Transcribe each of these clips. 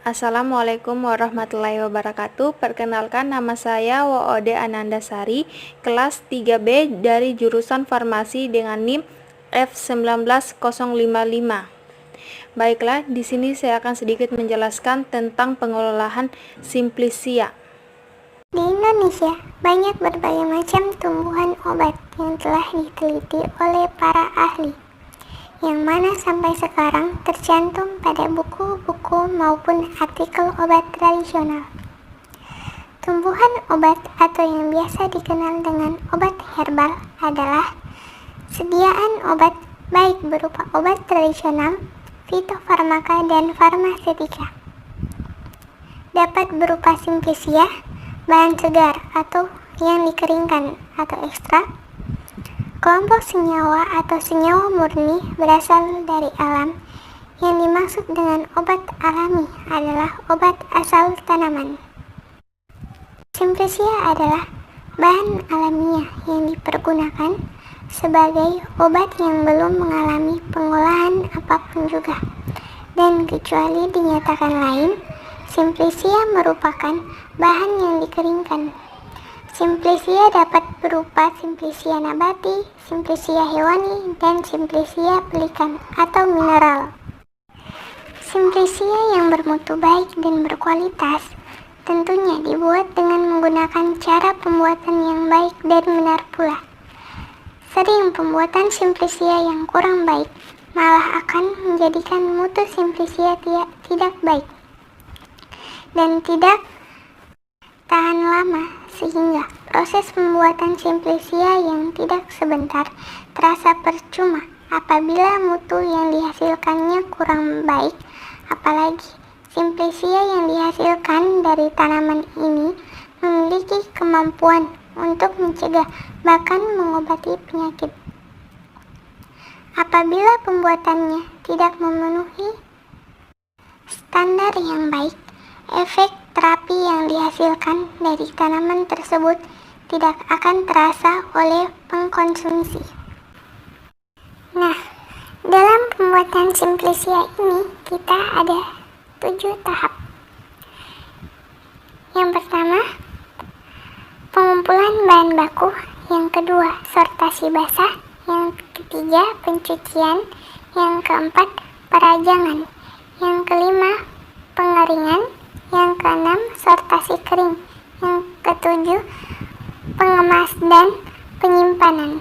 Assalamualaikum warahmatullahi wabarakatuh. Perkenalkan, nama saya Woode Anandasari, kelas 3B dari jurusan Farmasi dengan NIM F19055. Baiklah, di sini saya akan sedikit menjelaskan tentang pengelolaan Simplicia. Di Indonesia, banyak berbagai macam tumbuhan obat yang telah diteliti oleh para ahli, yang mana sampai sekarang tercantum pada buku-buku maupun artikel obat tradisional. Tumbuhan obat atau yang biasa dikenal dengan obat herbal adalah sediaan obat baik berupa obat tradisional, fitofarmaka, dan farmasetika. Dapat berupa Simplicia, bahan segar atau yang dikeringkan atau ekstrak. Kelompok senyawa atau senyawa murni berasal dari alam. Yang dimaksud dengan obat alami adalah obat asal tanaman. Simplicia adalah bahan alamiah yang dipergunakan sebagai obat yang belum mengalami pengolahan apapun juga. Dan kecuali dinyatakan lain, Simplicia merupakan bahan yang dikeringkan. Simplicia dapat berupa Simplicia nabati, Simplicia hewani, dan Simplicia pelikan atau mineral. Simplicia yang bermutu baik dan berkualitas tentunya dibuat dengan menggunakan cara pembuatan yang baik dan benar pula. Sering pembuatan Simplicia yang kurang baik malah akan menjadikan mutu Simplicia tidak baik dan tidak tahan lama, sehingga proses pembuatan Simplicia yang tidak sebentar terasa percuma apabila mutu yang dihasilkannya kurang baik. Apalagi Simplicia yang dihasilkan dari tanaman ini memiliki kemampuan untuk mencegah bahkan mengobati penyakit. Apabila pembuatannya tidak memenuhi standar yang baik, efek terapi yang dihasilkan dari tanaman tersebut tidak akan terasa oleh pengkonsumsi. Nah, dalam pembuatan Simplicia ini kita ada 7 tahap. Yang pertama, pengumpulan bahan baku. Yang kedua, sortasi basah. Yang ketiga, pencucian. Yang keempat, perajangan. Yang kelima, pengeringan. Yang keenam, sortasi kering. Yang ketujuh, pengemas dan penyimpanan.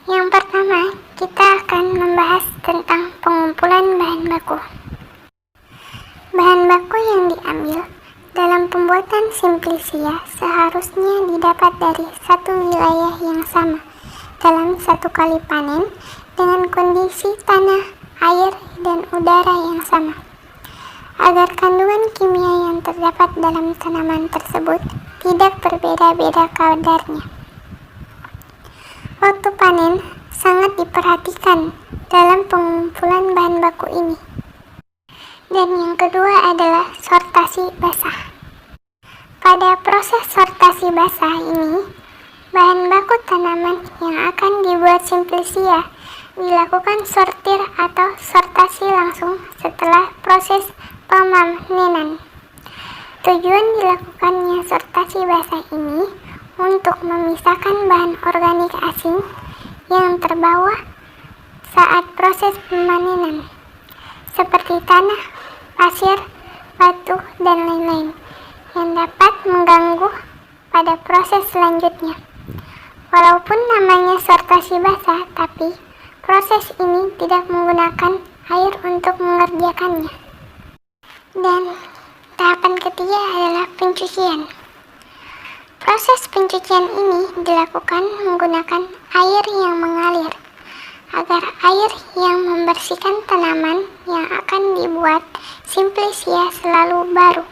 Yang pertama, kita akan membahas tentang pengumpulan bahan baku. Bahan baku yang diambil dalam pembuatan Simplicia seharusnya didapat dari satu wilayah yang sama dalam satu kali panen dengan kondisi tanah, air, dan udara yang sama, agar kandungan kimia yang terdapat dalam tanaman tersebut tidak berbeda-beda kadarnya. Waktu panen sangat diperhatikan dalam pengumpulan bahan baku ini. Dan yang kedua adalah sortasi basah. Pada proses sortasi basah ini, bahan baku tanaman yang akan dibuat Simplicia dilakukan sortir atau sortasi langsung setelah proses pemanenan. Tujuan dilakukannya sortasi basah ini untuk memisahkan bahan organik asing yang terbawa saat proses pemanenan, seperti tanah, pasir, batu, dan lain-lain, yang dapat mengganggu pada proses selanjutnya. Walaupun namanya sortasi basah, tapi proses ini tidak menggunakan air untuk mengerjakannya. Dan tahapan ketiga adalah pencucian. Proses pencucian ini dilakukan menggunakan air yang mengalir, agar air yang membersihkan tanaman yang akan dibuat Simplicia selalu baru.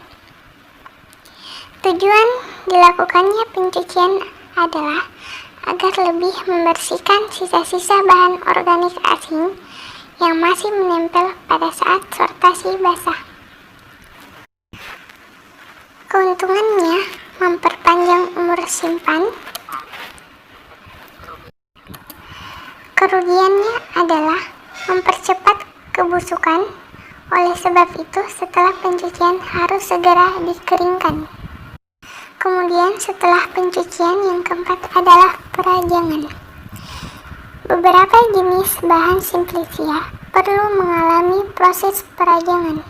Tujuan dilakukannya pencucian adalah agar lebih membersihkan sisa-sisa bahan organik asing yang masih menempel pada saat sortasi basah. Keuntungannya memperpanjang umur simpan. Kerugiannya adalah mempercepat kebusukan, Oleh sebab itu, setelah pencucian harus segera dikeringkan. Kemudian setelah pencucian yang keempat adalah perajangan. Beberapa jenis bahan simplicia perlu mengalami proses perajangan.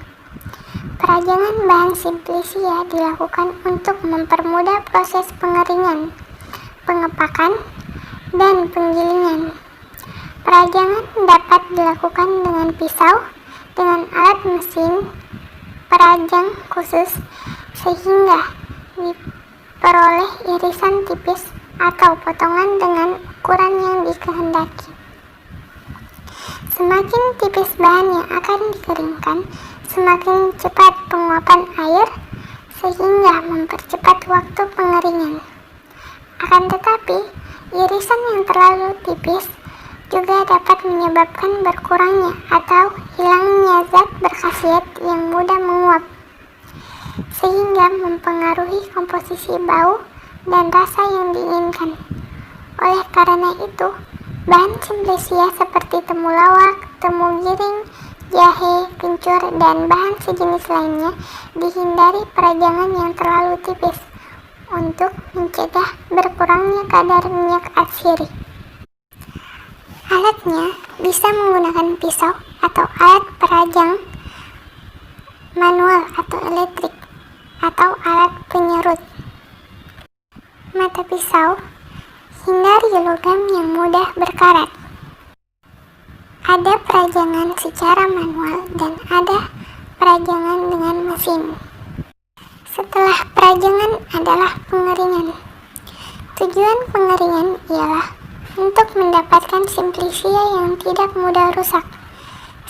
Perajangan bahan simplicia dilakukan untuk mempermudah proses pengeringan, pengepakan, dan penggilingan. Perajangan dapat dilakukan dengan pisau, dengan alat mesin perajang khusus, sehingga diperoleh irisan tipis atau potongan dengan ukuran yang dikehendaki. Semakin tipis bahan yang akan dikeringkan, semakin cepat penguapan air, sehingga mempercepat waktu pengeringan. Akan tetapi, irisan yang terlalu tipis juga dapat menyebabkan berkurangnya atau hilangnya zat berkhasiat yang mudah menguap, sehingga mempengaruhi komposisi bau dan rasa yang diinginkan. Oleh karena itu, bahan simplicia seperti temulawak, temu giring, jahe, kencur, dan bahan sejenis lainnya dihindari perajangan yang terlalu tipis untuk mencegah berkurangnya kadar minyak atsiri. Alatnya bisa menggunakan pisau atau alat perajang manual atau elektrik, atau alat penyerut. Mata pisau, hindari logam yang mudah berkarat. Ada perajangan secara manual dan ada perajangan dengan mesin. Setelah perajangan adalah pengeringan. Tujuan pengeringan ialah untuk mendapatkan simplicia yang tidak mudah rusak,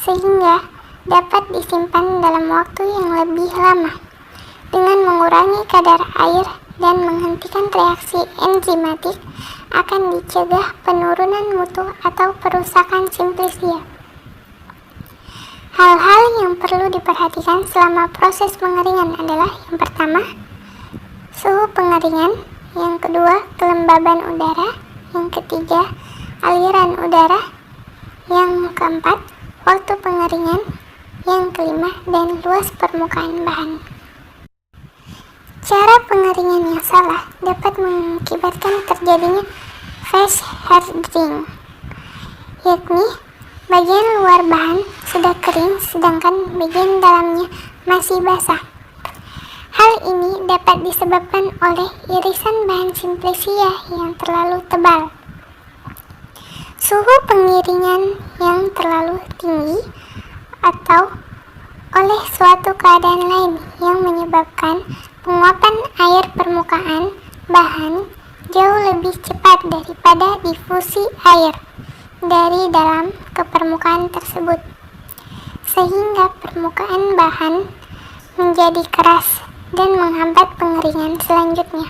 sehingga dapat disimpan dalam waktu yang lebih lama, dengan mengurangi kadar air dan menghentikan reaksi enzimatik. Akan dicegah penurunan mutu atau perusakan simplicia. Hal-hal yang perlu diperhatikan selama proses pengeringan adalah: yang pertama, suhu pengeringan; yang kedua, kelembaban udara; yang ketiga, aliran udara; yang keempat, waktu pengeringan; yang kelima, dan luas permukaan bahan. Cara pengeringan yang salah dapat mengakibatkan terjadinya fast hardening, yakni bagian luar bahan sudah kering sedangkan bagian dalamnya masih basah. Hal ini dapat disebabkan oleh irisan bahan simplicia yang terlalu tebal, suhu pengiringan yang terlalu tinggi, atau oleh suatu keadaan lain yang menyebabkan penguapan air permukaan bahan jauh lebih cepat daripada difusi air dari dalam ke permukaan tersebut, sehingga permukaan bahan menjadi keras dan menghambat pengeringan selanjutnya.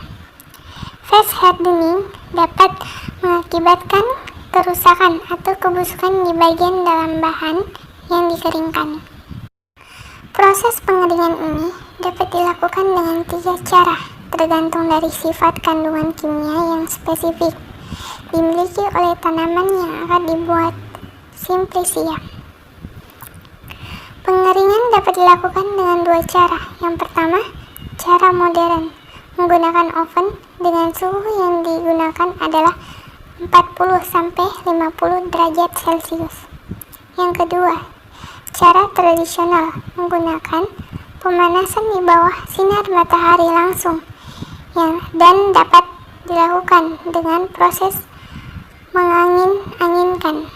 Fast hardening dapat mengakibatkan kerusakan atau kebusukan di bagian dalam bahan yang dikeringkan. Proses pengeringan ini dapat dilakukan dengan 3 cara, tergantung dari sifat kandungan kimia yang spesifik dimiliki oleh tanaman yang akan dibuat simplicia. Pengeringan dapat dilakukan dengan 2 cara. Yang pertama, cara modern, menggunakan oven dengan suhu yang digunakan adalah 40-50 derajat Celcius. Yang kedua, cara tradisional, menggunakan pemanasan di bawah sinar matahari langsung dan dapat dilakukan dengan proses mengangin-anginkan.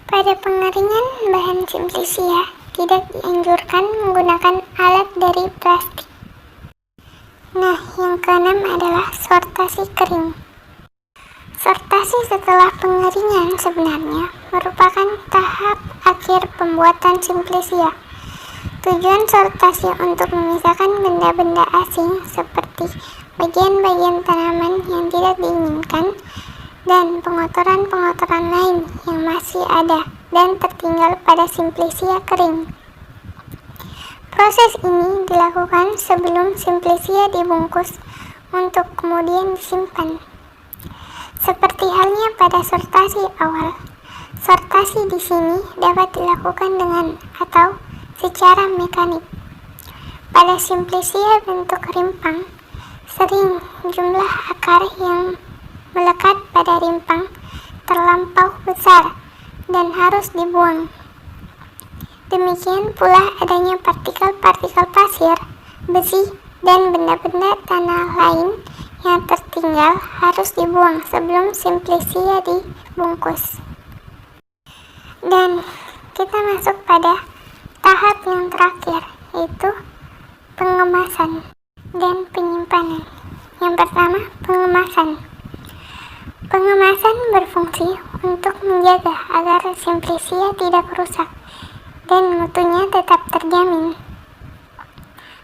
Pada pengeringan bahan simplicia tidak dianjurkan menggunakan alat dari plastik. Nah, yang keenam adalah sortasi kering. Sortasi setelah pengeringan sebenarnya merupakan tahap akhir pembuatan simplicia. Tujuan sortasi untuk memisahkan benda-benda asing seperti bagian-bagian tanaman yang tidak diinginkan dan pengotoran-pengotoran lain yang masih ada dan tertinggal pada simplicia kering. Proses ini dilakukan sebelum simplicia dibungkus untuk kemudian disimpan. Seperti halnya pada sortasi awal, Sortasi di sini dapat dilakukan dengan atau secara mekanik. Pada Simplicia bentuk rimpang, sering jumlah akar yang melekat pada rimpang terlampau besar dan harus dibuang. Demikian pula adanya partikel-partikel pasir, besi, dan benda-benda tanah lain yang tertinggal harus dibuang sebelum Simplicia dibungkus. Dan kita masuk pada tahap yang terakhir, yaitu pengemasan dan penyimpanan. Yang pertama, pengemasan. Pengemasan berfungsi untuk menjaga agar Simplicia tidak rusak dan mutunya tetap terjamin.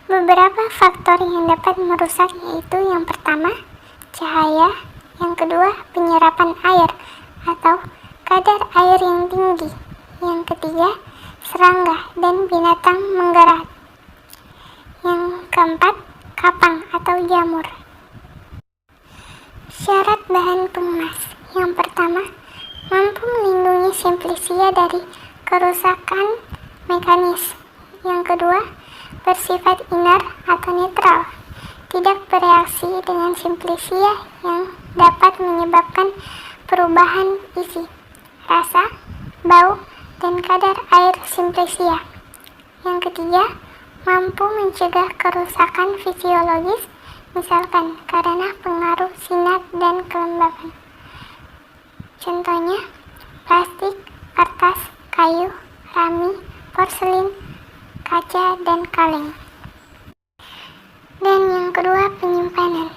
Beberapa faktor yang dapat merusak yaitu yang pertama, cahaya, yang kedua, penyerapan air atau kadar air yang tinggi, yang ketiga, serangga dan binatang menggerak, yang keempat, kapang atau jamur. Syarat bahan pengemas. Yang pertama, mampu melindungi Simplicia dari kerusakan mekanis. Yang kedua, bersifat inert atau netral, tidak bereaksi dengan Simplicia yang dapat menyebabkan perubahan isi, rasa, bau, dan kadar air Simplicia. Yang ketiga, mampu mencegah kerusakan fisiologis, misalkan karena pengaruh sinar dan kelembaban. Contohnya, plastik, kertas, kayu, rami, porselin, kaca, dan kaleng. Dan yang kedua, penyimpanan.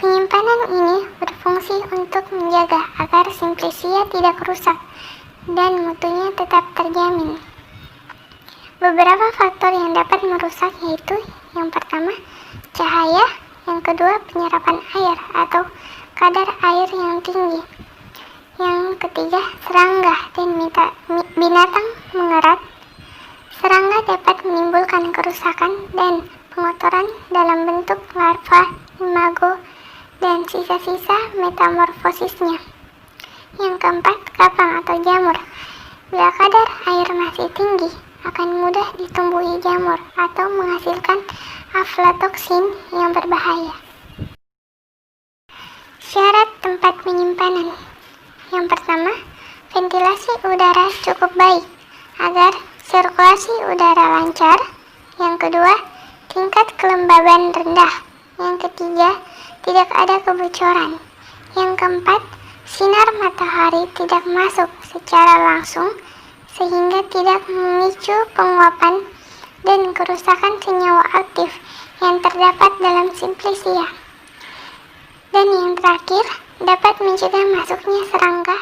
Penyimpanan ini berfungsi untuk menjaga agar Simplicia tidak rusak dan mutunya tetap terjamin. Beberapa faktor yang dapat merusak yaitu yang pertama, cahaya, yang kedua, penyerapan air atau kadar air yang tinggi, yang ketiga, serangga dan binatang mengerat. Serangga dapat menimbulkan kerusakan dan pengotoran dalam bentuk larva, imago, dan sisa-sisa metamorfosisnya. Yang keempat, kapang atau jamur. Bila kadar air masih tinggi, akan mudah ditumbuhi jamur atau menghasilkan aflatoksin yang berbahaya. Syarat tempat penyimpanan. Yang pertama, ventilasi udara cukup baik agar sirkulasi udara lancar. Yang kedua, tingkat kelembaban rendah. Yang ketiga, tidak ada kebocoran. Yang keempat, sinar matahari tidak masuk secara langsung sehingga tidak memicu penguapan dan kerusakan senyawa aktif yang terdapat dalam Simplicia. Dan yang terakhir, dapat mencegah masuknya serangga